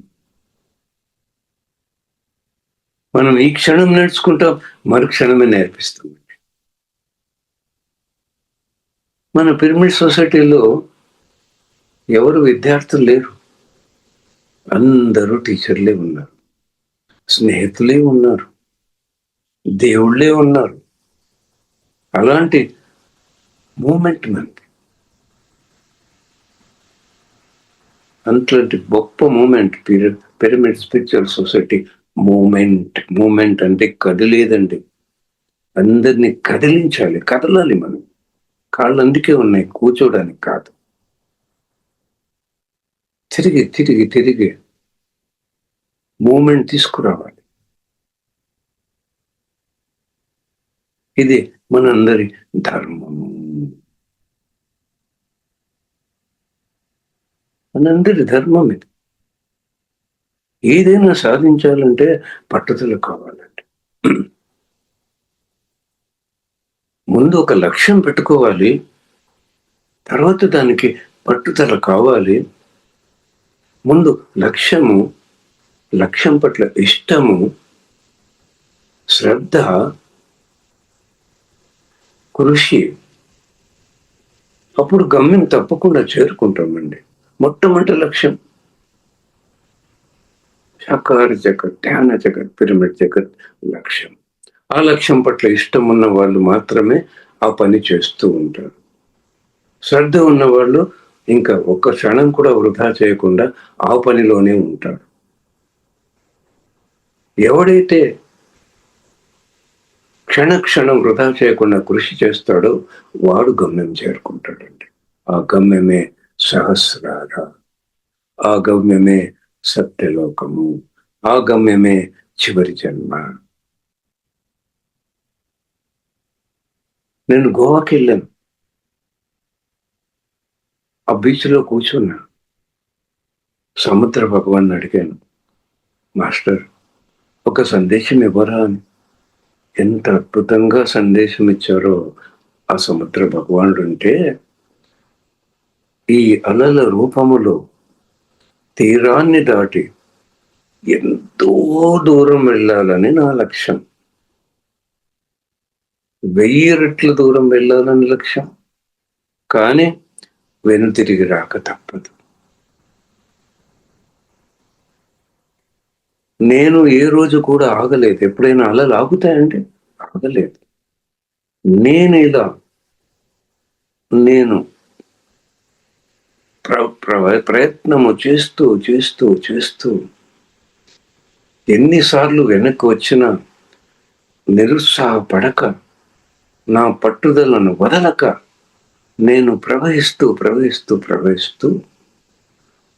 మనం ఈ క్షణం నేర్చుకుంటాం, మరుక్షణమే నేర్పిస్తాం. మన పిరమిడ్ సొసైటీలో ఎవరు విద్యార్థులు లేరు, అందరూ టీచర్లే ఉన్నారు, స్నేహితులే ఉన్నారు, దేవుళ్ళే ఉన్నారు. అలాంటి మూమెంట్ మనకి, అంతటి గొప్ప moment pyramid spiritual society moment అంటే కదిలేదండి. అందరినీ కదిలించాలి, కదలాలి. మనం కాళ్ళు అందుకే ఉన్నాయి, కూర్చోడానికి కాదు. తిరిగి తిరిగి తిరిగి మూమెంట్ తీసుకురావాలి. ఇది మనందరి ధర్మము, మనందరి ధర్మం ఇది. ఏదైనా సాధించాలంటే పట్టుదల కావాలండి. ముందు ఒక లక్ష్యం పెట్టుకోవాలి, తర్వాత దానికి పట్టుదల కావాలి. ముందు లక్ష్యం పట్ల ఇష్టము, శ్రద్ధ, కృషి. అప్పుడు గమ్యం తప్పకుండా చేరుకుంటామండి. మొట్టమొదటి లక్ష్యం సాకార జగత్, ధ్యాన జగత్, పిరమిడ్ జగత్ లక్ష్యం. ఆ లక్ష్యం పట్ల ఇష్టం ఉన్న వాళ్ళు మాత్రమే ఆ పని చేస్తూ ఉంటారు. శ్రద్ధ ఉన్నవాళ్ళు ఇంకా ఒక్క క్షణం కూడా వృధా చేయకుండా ఆ పనిలోనే ఉంటారు. ఎవడైతే క్షణం వృధా చేయకుండా కృషి చేస్తాడో వాడు గమ్యం చేరుకుంటాడండి. ఆ గమ్యమే సహస్రార, ఆ గమ్యమే సత్యలోకము, ఆ గమ్యమే చివరి జన్మ. నేను గోవాకి వెళ్ళాను. ఆ బీచ్లో కూర్చున్నా. సముద్ర భగవాన్ అడిగాను, మాస్టర్ ఒక సందేశం ఇవ్వరా అని. ఎంత అద్భుతంగా సందేశం ఇచ్చారో ఆ సముద్ర భగవానుడు. అంటే ఈ అలల రూపములో తీరాన్ని దాటి ఎంతో దూరం వెళ్ళాలని నా లక్ష్యం. 1000 రెట్ల దూరం వెళ్ళాలని లక్ష్యం. కానీ వెనుతిరిగి రాక తప్పదు. నేను ఏ రోజు కూడా ఆగలేదు. ఎప్పుడైనా అలలు ఆగుతాయంటే ఆగలేదు. నేను ప్రయత్నము చేస్తూ చేస్తూ చేస్తూ ఎన్నిసార్లు వెనక్కి వచ్చినా నిరుత్సాహపడక, నా పట్టుదలను వదలక నేను ప్రవహిస్తూ ప్రవహిస్తూ ప్రవహిస్తూ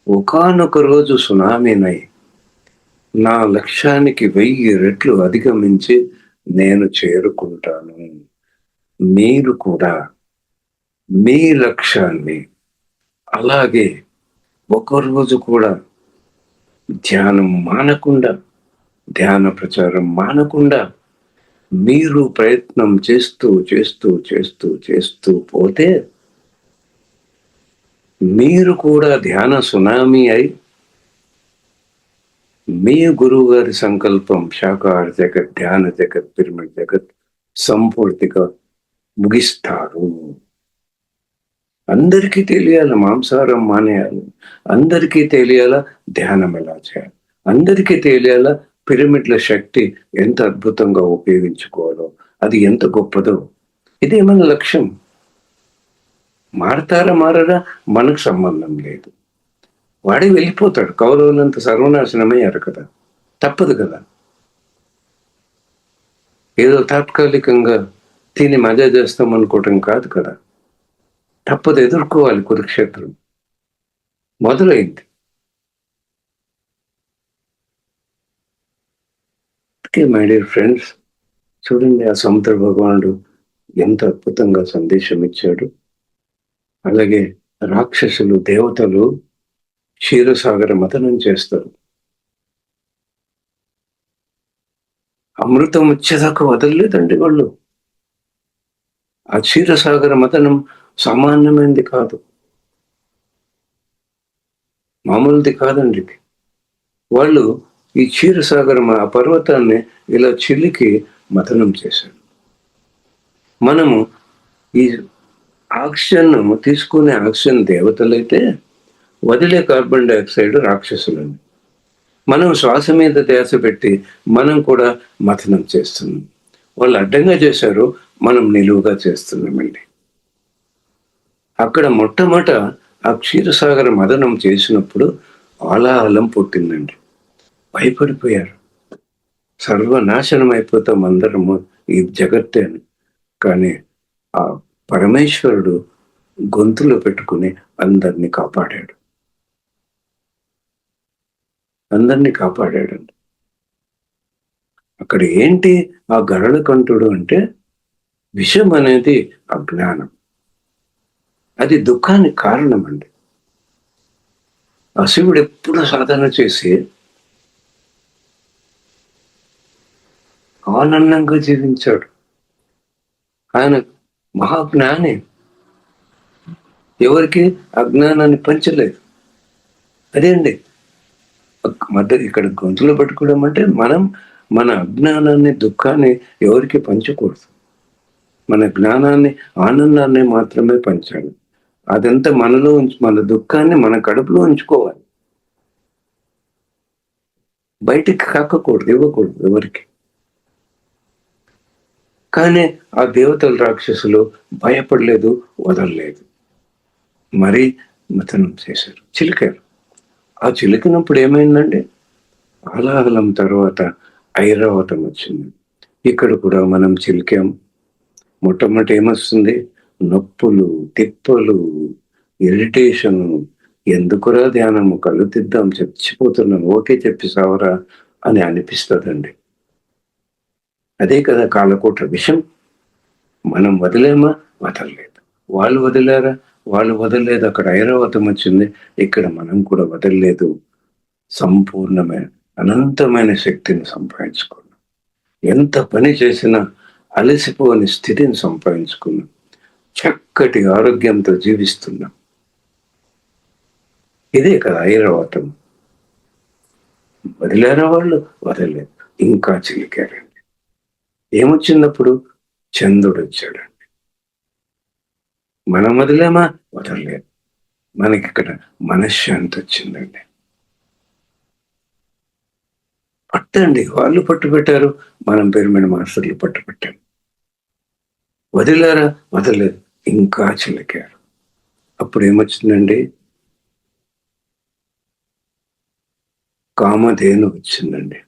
ఒకానొక రోజు సునామీనై నా లక్ష్యానికి 1000 రెట్లు అధిగమించి నేను చేరుకుంటాను. మీరు కూడా మీ లక్ష్యాన్ని అలాగే ఒకరోజు కూడా ధ్యానం మానకుండా, ధ్యాన ప్రచారం మానకుండా మీరు ప్రయత్నం చేస్తూ చేస్తూ చేస్తూ చేస్తూ పోతే మీరు కూడా ధ్యాన సునామీ అయి మీ గురువు గారి సంకల్పం శాకాహార జగత్, ధ్యాన జగత్, పిరమిడ్ జగత్ సంపూర్తిగా ముగిస్తారు. అందరికీ తెలియాలి మాంసాహారం మానేయాలి, అందరికీ తెలియాలా ధ్యానం ఎలా చేయాలి, అందరికీ తెలియాలా పిరమిడ్ల శక్తి ఎంత అద్భుతంగా ఉపయోగించుకోవాలో, అది ఎంత గొప్పదో. ఇదే మన లక్ష్యం. మారతారా మారరా మనకు సంబంధం లేదు. వాడే వెళ్ళిపోతాడు. కౌరవులంత సర్వనాశనమయ్యారు కదా, తప్పదు కదా. ఏదో తాత్కాలికంగా తిని మజా చేస్తాం అనుకోవటం కాదు కదా. తప్పదు, ఎదుర్కోవాలి. కురుక్షేత్రం మొదలైంది. మై డియర్ ఫ్రెండ్స్, చూడండి ఆ సముద్ర భగవానుడు ఎంత అద్భుతంగా సందేశం ఇచ్చాడు. అలాగే రాక్షసులు దేవతలు క్షీరసాగర మథనం చేస్తారు. అమృతం వచ్చేదాకా వదలలేదండి వాళ్ళు. ఆ క్షీరసాగర మథనం సామాన్యమైనది కాదు, మామూలుది కాదండి. వాళ్ళు ఈ క్షీరసాగరం ఆ పర్వతాన్ని ఇలా చిల్లికి మథనం చేశారు. మనము ఈ ఆక్సిజన్ తీసుకునే ఆక్సిజన్ దేవతలైతే వదిలే కార్బన్ డైఆక్సైడ్ రాక్షసులని. మనం శ్వాస మీద ధ్యాస పెట్టి మనం కూడా మథనం చేస్తున్నాం. వాళ్ళు అడ్డంగా చేశారు, మనం నిలువుగా చేస్తున్నామండి. అక్కడ మొట్టమొదట ఆ క్షీరసాగర మథనం చేసినప్పుడు ఆలాహలం పుట్టిందండి. భయపడిపోయారు, సర్వనాశనం అయిపోతాం అందరము ఈ జగత్తే అని. కానీ ఆ పరమేశ్వరుడు గొంతులో పెట్టుకుని అందరినీ కాపాడాడు, అందరినీ కాపాడాడండి. అక్కడ ఏంటి ఆ గరళ కంఠుడు అంటే, విషం అనేది అజ్ఞానం, అది దుఃఖానికి కారణం అండి. ఆ శివుడు ఎప్పుడు సాధన చేసి ఆనందంగా జీవించాడు. ఆయన మహాజ్ఞాని, ఎవరికి అజ్ఞానాన్ని పంచలేదు. అదే అండి ఇక్కడ గొంతులో పెట్టుకోవడం అంటే, మనం మన అజ్ఞానాన్ని దుఃఖాన్ని ఎవరికి పంచకూడదు. మన జ్ఞానాన్ని ఆనందాన్ని మాత్రమే పంచాలి. అదంతా మనలో మన దుఃఖాన్ని మన కడుపులో ఉంచుకోవాలి, బయటికి కాకకూడదు, ఇవ్వకూడదు ఎవరికి. కానీ ఆ దేవతల రాక్షసులు భయపడలేదు, వదలలేదు, మరీ మథనం చేశారు, చిలికారు. ఆ చిలికినప్పుడు ఏమైందండి, ఆలాహలం తర్వాత ఐరావతం వచ్చింది. ఇక్కడ కూడా మనం చిలికాం. మొట్టమొదటి ఏమొస్తుంది, నొప్పులు, తిప్పలు, ఇరిటేషను. ఎందుకురా ధ్యానము, కళ్ళు తిద్దాం, చచ్చిపోతున్నాం, ఓకే చెప్పి సావరా అని అనిపిస్తుందండి. అదే కదా కాలకోట విషం. మనం వదిలేమా, వదలలేదు. వాళ్ళు వదిలేరా, వాళ్ళు వదలలేదు. అక్కడ ఐరావతం వచ్చింది, ఇక్కడ మనం కూడా వదలలేదు. సంపూర్ణమైన అనంతమైన శక్తిని సంపాదించుకున్నాం. ఎంత పని చేసినా అలసిపోని స్థితిని సంపాదించుకున్నాం. చక్కటి ఆరోగ్యంతో జీవిస్తున్నాం. ఇదే కదా ఐరావతం. వదిలేరా వాళ్ళు, వదలలేదు, ఇంకా చిలికారండి. ఏమొచ్చినప్పుడు చంద్రుడు వచ్చాడండి. మనం వదిలేమా, వదలలేదు. మనకి ఇక్కడ మనశ్శాంతి వచ్చిందండి. పట్టండి, వాళ్ళు పట్టు పెట్టారు, మనం పిరమిడ్ మాస్టర్లు పట్టు పెట్టాం. వదిలారా, వదలలేదు, ఇంకా చిలికారు. అప్పుడు ఏమొచ్చిందండి, కామధేను వచ్చిందండి.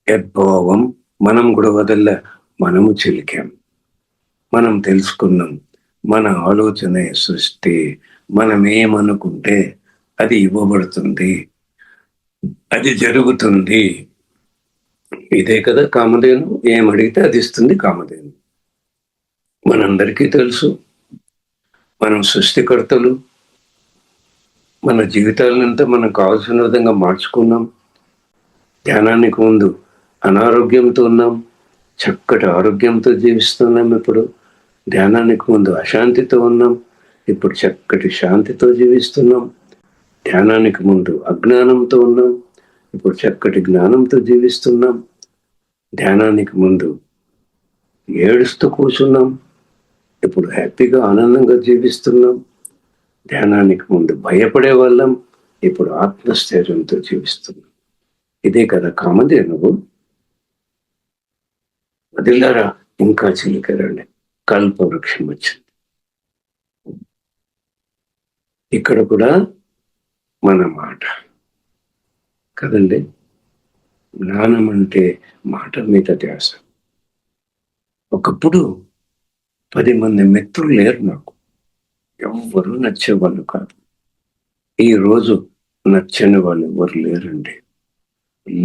యద్భావం, మనం కూడా వదల్లా, మనము చిలికాం. మనం తెలుసుకున్నాం, మన ఆలోచనే సృష్టి. మనం ఏమనుకుంటే అది ఇవ్వబడుతుంది, అది జరుగుతుంది. ఇదే కదా కామధేను. ఏమడిగితే అది ఇస్తుంది కామధేను. మనందరికీ తెలుసు, మనం సృష్టికర్తలు. మన జీవితాలంతా మనం కావాల్సిన విధంగా మార్చుకున్నాం. ధ్యానానికి ముందు అనారోగ్యంతో ఉన్నాం, చక్కటి ఆరోగ్యంతో జీవిస్తున్నాం. ఇప్పుడు ధ్యానానికి ముందు అశాంతితో ఉన్నాం, ఇప్పుడు చక్కటి శాంతితో జీవిస్తున్నాం. ధ్యానానికి ముందు అజ్ఞానంతో ఉన్నాం, ఇప్పుడు చక్కటి జ్ఞానంతో జీవిస్తున్నాం. ధ్యానానికి ముందు ఏడుస్తూ కూర్చున్నాం, ఇప్పుడు హ్యాపీగా ఆనందంగా జీవిస్తున్నాం. ధ్యానానికి ముందు భయపడే వాళ్ళం, ఇప్పుడు ఆత్మస్థైర్యంతో జీవిస్తున్నాం. ఇదే కదా కామధేనువు. వదిలారా, ఇంకా చిలికరండి. కల్పవృక్షం వచ్చింది. ఇక్కడ కూడా మన మాట కదండి. జ్ఞానం అంటే మాట మీద ధ్యాస. ఒకప్పుడు 10 మంది మిత్రులు లేరు నాకు. ఎవ్వరూ నచ్చేవాళ్ళు కాదు. ఈరోజు నచ్చని వాళ్ళు ఎవరు లేరండి.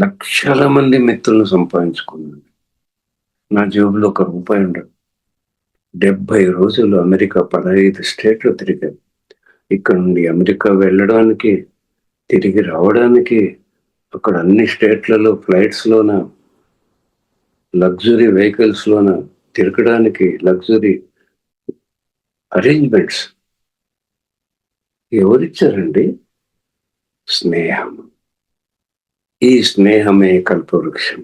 లక్షల మంది మిత్రులను సంపాదించుకున్నాను. నా జేబులో ఒక రూపాయి ఉండదు. 70 రోజులు అమెరికా 15 స్టేట్లు తిరిగాను. ఇక్కడ నుండి అమెరికా వెళ్ళడానికి, తిరిగి రావడానికి, అక్కడ అన్ని స్టేట్లలో ఫ్లైట్స్‌లోన, లగ్జరీ వెహికల్స్‌లోన తిరగడానికి లగ్జరీ అరేంజ్‌మెంట్స్ ఎవరిచ్చారండి? స్నేహం. ఈ స్నేహమే కల్పవృక్షం.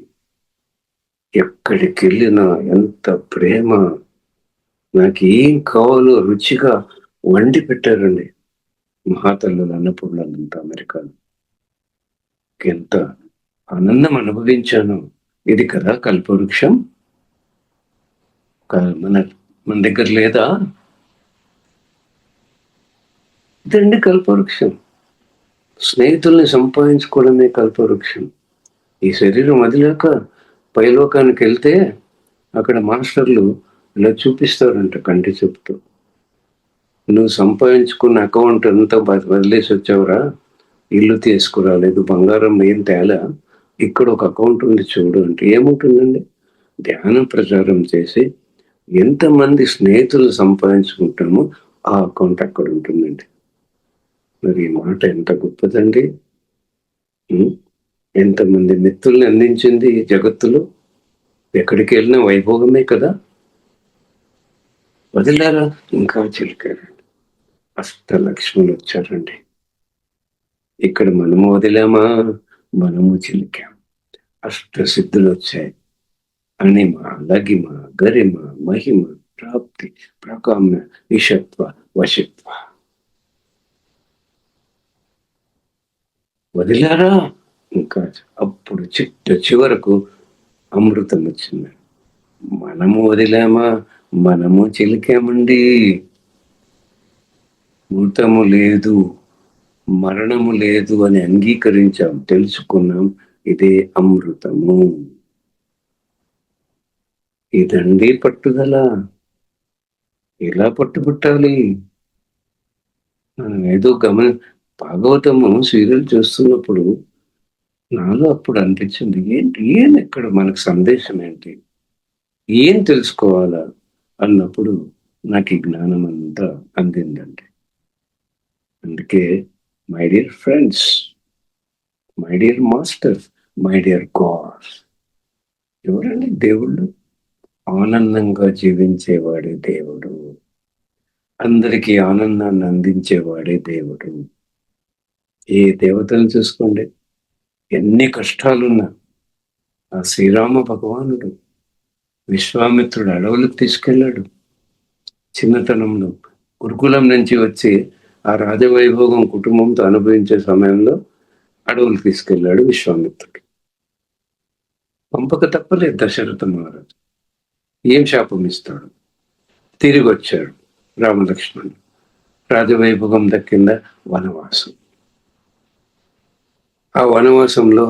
ఎక్కడికెళ్ళినా ఎంత ప్రేమ, నాకేం కావాలో రుచిగా వండి పెట్టారండి. మహాతల్లులు అన్నపూర్ణలంతా అమెరికాలో. ఎంత ఆనందం అనుభవించానో. ఇది కదా కల్పవృక్షం. మన మన దగ్గర లేదా? ఇదండి కల్పవృక్షం. స్నేహితుల్ని సంపాదించుకోవడమే కల్పవృక్షం. ఈ శరీరం వదిలాక పైలోకానికి వెళ్తే అక్కడ మాస్టర్లు ఇలా చూపిస్తారంట కంటి చూపుతో. నువ్వు సంపాదించుకున్న అకౌంట్ అంతా వదిలేసి వచ్చావురా, ఇల్లు తీసుకురాలేదు, బంగారం ఏం తేలా, ఇక్కడ ఒక అకౌంట్ ఉంది చూడు అంటే ఏముంటుందండి? ధ్యానం ప్రచారం చేసి ఎంతమంది స్నేహితులు సంపాదించుకుంటామో ఆ అకౌంట్ అక్కడ ఉంటుందండి. మరి ఈ మాట ఎంత గొప్పదండి. ఎంతమంది మిత్రుల్ని అందించింది ఈ జగత్తులో. ఎక్కడికి వెళ్ళినా వైభోగమే కదా. వదిలారా ఇంకా చిలికారండి. అష్టలక్ష్ములు వచ్చారండి. ఇక్కడ మనము వదిలామా, మనము చిలికాం. అష్టసిద్ధులు వచ్చాయి. అణిమ, లగిమ, గరిమ, మహిమ, ప్రాప్తి, ప్రకామ్య, ఈశత్వ, వశిత్వ. వదిలారా ఇంకా. అప్పుడు చివరకు అమృతం వచ్చింది. మనము వదిలామా, మనము చిలికామండి. మృతము లేదు, మరణము లేదు అని అంగీకరించాం, తెలుసుకున్నాం. ఇదే అమృతము. ఇదండి పట్టుదల. ఎలా పట్టుబట్టాలి? మనం ఏదో భాగవతము సీరియల్ చూస్తున్నప్పుడు నాలో అప్పుడు అనిపించింది, ఏం ఇక్కడ మనకు సందేశం ఏంటి, ఏం తెలుసుకోవాలా అన్నప్పుడు నాకు ఈ జ్ఞానం అంతా అందిందండి. అందుకే my dear friends, my dear masters, my dear God's, ఎవరండి దేవుళ్ళు? ఆనందంగా జీవించేవాడే దేవుడు. అందరికీ ఆనందాన్ని అందించేవాడే దేవుడు. ఏ దేవతను చూసుకోండి, ఎన్ని కష్టాలున్నా ఆ శ్రీరామ భగవానుడు విశ్వామిత్రుడు అడవులకు తీసుకెళ్ళాడు. చిన్నతనంలో గురుకులం నుంచి వచ్చి ఆ రాజవైభోగం కుటుంబంతో అనుభవించే సమయంలో అడవులకు తీసుకెళ్ళాడు విశ్వామిత్రుడు. పంపక తప్పలేదు దశరథ మహారాజు. ఏం శాపం ఇస్తాడు? తిరిగి వచ్చాడు రామలక్ష్మణుడు. రాజవైభోగం దక్కింద వనవాసం. ఆ వనవాసంలో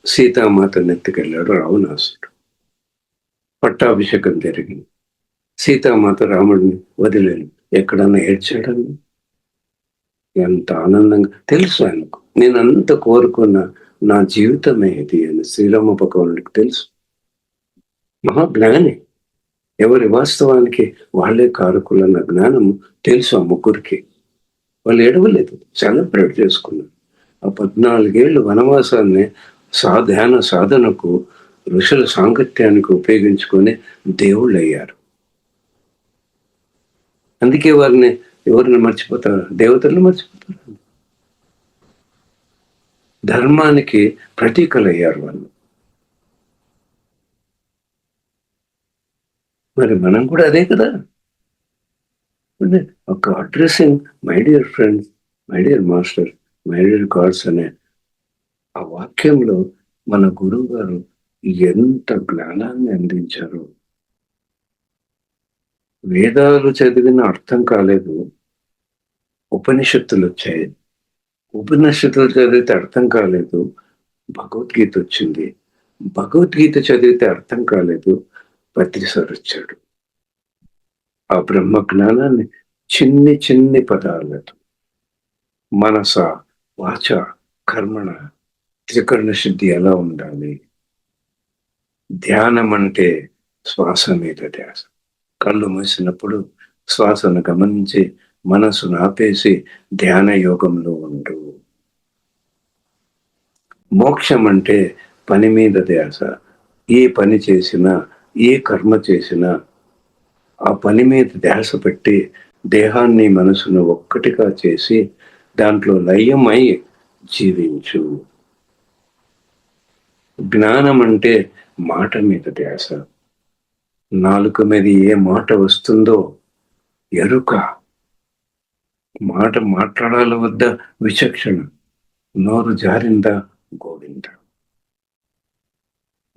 సీతామాతను ఎత్తుకెళ్ళాడు రావణాసుడు. పట్టాభిషేకం జరిగింది. సీతామాత రాముడిని వదిలేను. ఎక్కడన్నా ఏడ్చాడని? ఎంత ఆనందంగా తెలుసు ఆయనకు. నేను అంత కోరుకున్న నా జీవితమే ఇది అని శ్రీరామ భగవానుడికి తెలుసు. మహాజ్ఞాని. ఎవరి వాస్తవానికి వాళ్ళే కారకులన్న జ్ఞానం తెలుసు ఆ ముగ్గురికి. వాళ్ళు ఏడవలేదు, సెలబ్రేట్ చేసుకున్నారు. ఆ 14 ఏళ్ళు వనవాసాన్ని ధ్యాన సాధనకు, ఋషుల సాంగత్యానికి ఉపయోగించుకొని దేవుళ్ళు అయ్యారు. అందుకే వారిని ఎవరిని మర్చిపోతారు? దేవతలను మర్చిపోతారు. ధర్మానికి ప్రతీకలు అయ్యారు వాళ్ళు. మరి మనం కూడా అదే కదా. ఒక addressing my dear friends, my dear master, my dear God's అనే ఆ వాక్యంలో మన గురువు గారు ఎంత జ్ఞానాన్ని అందించారు. వేదాలు చదివిన అర్థం కాలేదు, ఉపనిషత్తులు వచ్చాయి. ఉపనిషత్తులు చదివితే అర్థం కాలేదు, 'భగవద్గీత' వచ్చింది. భగవద్గీత చదివితే అర్థం కాలేదు, పత్రి సార్ వచ్చాడు. ఆ బ్రహ్మ జ్ఞానాన్ని చిన్ని చిన్ని పదాలతో మనస, వాచ, కర్మణ త్రికరణ శుద్ధి ఎలా ఉండాలి, ధ్యానం అంటే శ్వాస మీద ధ్యాస. కళ్ళు మూసినప్పుడు శ్వాసను గమనించి మనసును ఆపేసి ధ్యాన యోగంలో ఉండు. మోక్షం అంటే పని మీద ధ్యాస. ఏ పని చేసినా, ఏ కర్మ చేసినా ఆ పని మీద ధ్యాస పెట్టి దేహాన్ని మనసును ఒక్కటిగా చేసి దాంట్లో లయమై జీవించు. జ్ఞానం అంటే మాట మీద ధ్యాస. నాలుక మీద ఏ మాట వస్తుందో ఎరుక. మాట మాట్లాడాల వద్ద విచక్షణ. నోరు జారిందా గోవింద.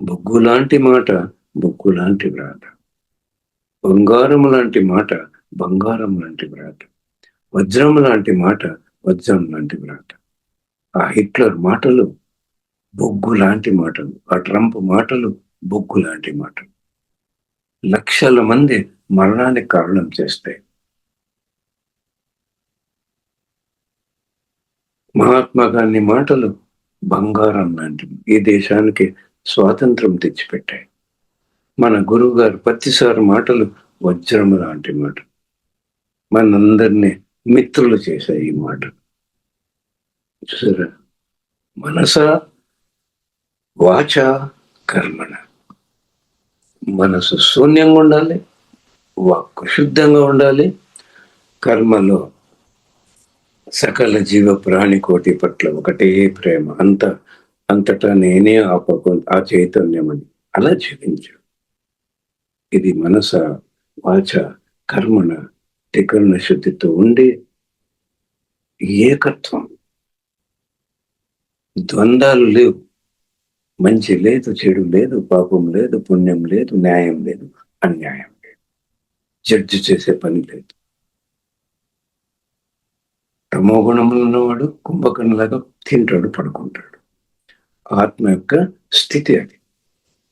బొగ్గు లాంటి మాట బొగ్గు లాంటి వ్రాత. బంగారం లాంటి మాట బంగారం లాంటి వ్రాత. వజ్రం లాంటి మాట వజ్రం లాంటి వ్రాత. ఆ హిట్లర్ మాటలు బొగ్గు లాంటి మాటలు. ఆ ట్రంప్ మాటలు బొగ్గు లాంటి మాటలు. లక్షల మంది మరణానికి కారణం చేస్తాయి. మహాత్మా గాంధీ మాటలు బంగారం లాంటివి. ఈ దేశానికి స్వాతంత్రం తెచ్చిపెట్టాయి. మన గురువు గారు పత్తిసారి మాటలు వజ్రం లాంటి మాట. మనందరినీ మిత్రులు చేశాయి ఈ మాట. చూసారా? మనస, వాచ, కర్మణ. మనసు శూన్యంగా ఉండాలి, వాక్కు శుద్ధంగా ఉండాలి, కర్మలో సకల జీవ ప్రాణి కోటి పట్ల ఒకటే ప్రేమ. అంతటా నేనే ఆ చైతన్యం అని అలా జీవించు. ఇది మనస, వాచ, కర్మణ త్రికరణ శుద్ధితో ఉండి ఏకత్వం. ద్వంద్వాలు లేవు. మంచి లేదు, చెడు లేదు, పాపం లేదు, పుణ్యం లేదు, న్యాయం లేదు, అన్యాయం లేదు. జడ్జి చేసే పని లేదు. తమో గుణములు ఉన్నవాడు కుంభకర్ణలాగా తింటాడు, పడుకుంటాడు. ఆత్మ యొక్క స్థితి అది.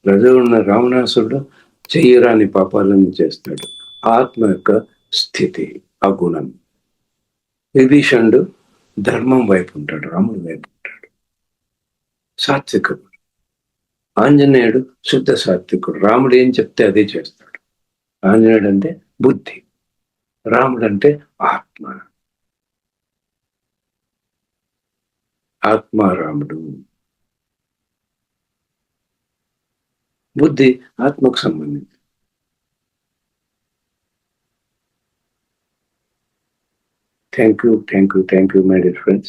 రజోగుణ రావణాసుడు చెయ్యరాని పాపాలను చేస్తాడు. ఆత్మ యొక్క స్థితి ఆ గుణం. విభీషణుడు ధర్మం వైపు ఉంటాడు, రాముడు వైపు ఉంటాడు, సాత్వికుడు. ఆంజనేయుడు శుద్ధ సాత్వికుడు. రాముడు ఏం చెప్తే అదే చేస్తాడు. ఆంజనేయుడు అంటే బుద్ధి, రాముడు అంటే ఆత్మ. ఆత్మారాముడు. బుద్ధి ఆత్మకు సంబంధించి. Thank you, my dear friends.